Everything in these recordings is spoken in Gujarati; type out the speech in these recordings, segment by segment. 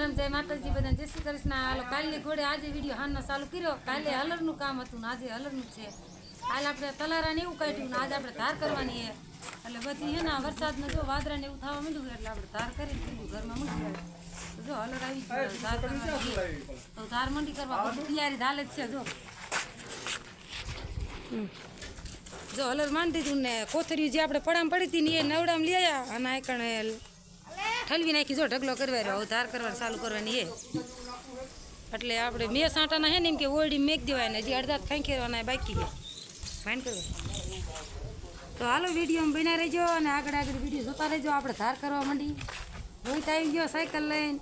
રામ जय माताजी बधा जय श्री कृष्ण। हालो कालनी घोड़े आज विडियो हानो चालू कर्यो। काले हलरनु काम हतुं ने आज हलरनु छे। काल आपणे तलारा ने एवुं काढ्युं ने आज आपणे धार करवानी छे। એટલે બધી હે ને વરસાદનો જો વાદરા ને એવું થવા માંડ્યું એટલે આપણે ધાર કરીને કીધું ઘરમાં મૂકી આવે તો જો હલર આવી ગયું ધાર કરવાની તો ધાર મંડી કરવા બધી તૈયારી હાલે જ છે। જો હલર માંડી દીધું ને કોથરીઓ જે આપણે પડામ પડી હતી ને એ નવડામ લઈ આવ્યા અને આ કણે ठलवी नाखी जो ढगलो करवा धार करवा चालू करवानी है એટલે આપણે બે સાંટાના હે ને એમ કે ઓરડી મેક દેવાય ને હજી અડધા ખાંખેરવાના બાકી છે ફાઈન કરો તો હાલો વિડીયોમાં બના રહેજો અને આગળ આગળ વિડીયો જોતા રહેજો। આપણે ધાર કરવા માંડી રોહિત આવી ગયો સાયકલ લઈને।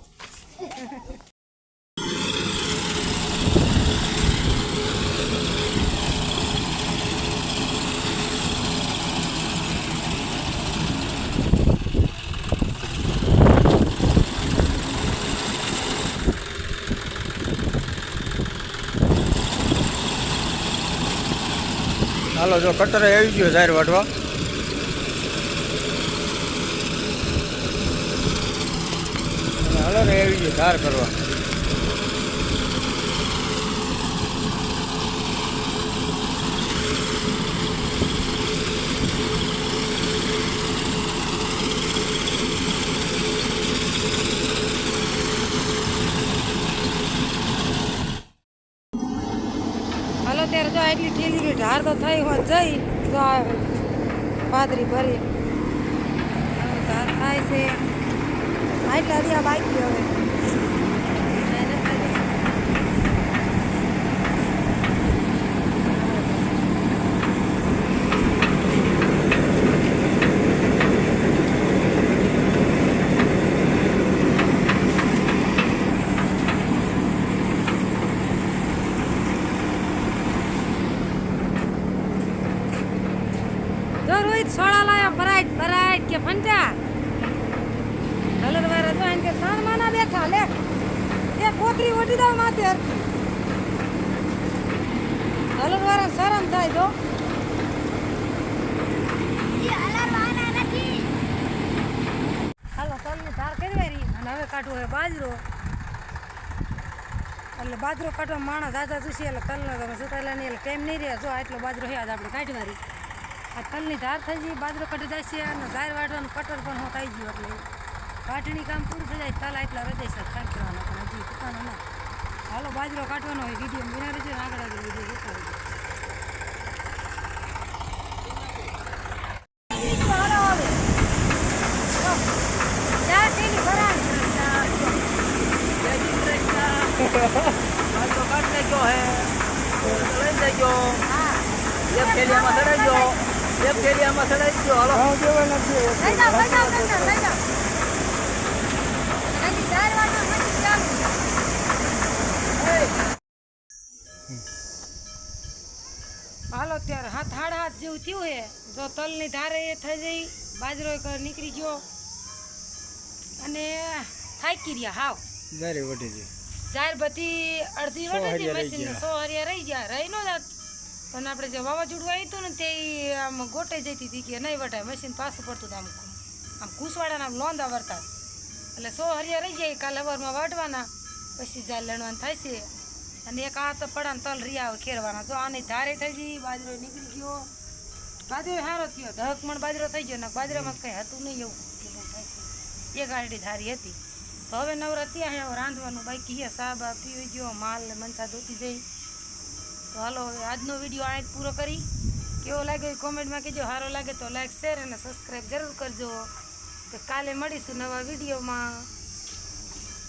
હાલો જો કટર આવી ગયો જાહેર વાટવા હાલો રે આવી ગયો ધાર કરવા। હાલો ત્યારે જો એટલી ઠેલી ઢાર તો થઈ હોત જઈ જો પાદરી ભરી ધાર થાય છે આટલા રહ્યા બાકી હવે रोहित सोड़ा लाया बराइट बराइट के फंटा हलर वाला तो इनके साथ माना बैठा ले ये कोतरी ओटी दाव माथे हरकी हलर वाला शरम થાય તો ઈ હલર વાના નથી હાલો તલની ધાર કરવાની અને હવે કાઢવો હે બાજરો એટલે બાજરો કાઢવા માણસ દાદા જોશી એટલે તલનો તમે સુતાલાની એટલે ટાઈમ નહીં રહે જો આટલો બાજરો હે આજ આપણે કાઢવાની આ તલની ધાર થઈ ગઈ બાજરો કટી જાય છે અને ધાર વાટવાનું કટર પણ હું થઈ ગયું એટલે કાઢણી કામ પૂરું થઈ જાય તલ એટલા રજાય છે ખાઈ કરવાનો પણ હજી ટૂંકાનો ના હાલો બાજરો કાઢવાનો હોય વિડીયો બના રહેજો આગળ આગળ વિડીયો જોતો રહેજો। હાલો ત્યારે હાથ હાથ જેવું થયું હે જો તલની ધારે એ થઈ જઈ બાજરો નીકળી ગયો અને થાકી રહ્યા હાવ જારે વટી ગઈ જાર બધી અડધી વટી મશીન 100 હરિયા રહી ગયા રહી નો જાત પણ આપણે જે વાવાઝોડું આવ્યું હતું ને તે આમ ગોટે જતી હતી કે નહીં વટાય મશીન પાછું પડતું હતું આમ ઘૂસવાડાના લોંદા વરતા એટલે 100 હરિયા રહી જાય કાલે સવારમાં વાટવાના પછી જાર લણવાનું થાય છે અને એક આ તો પડાને તલ રિયા ખેરવાના જો આની ધારે થઈ ગઈ બાજરો નીકળી ગયો બાજરો સારો થયો ઢકમણ બાજરો થઈ ગયો ને બાજરામાં કંઈ હતું નહીં એવું થાય છે એક આડી ધારી હતી તો હવે નવરા ત્યાં રાંધવાનું બાકી છે સાબા પીવી ગયો માલ ને મનસા ધોતી જઈ તો હાલો હવે આજનો વિડીયો આ જ પૂરો કરી કેવો લાગે કોમેન્ટમાં કહેજો સારો લાગે તો લાઈક શેર અને સબસ્ક્રાઈબ જરૂર કરજો તો કાલે મળીશું નવા વિડીયોમાં।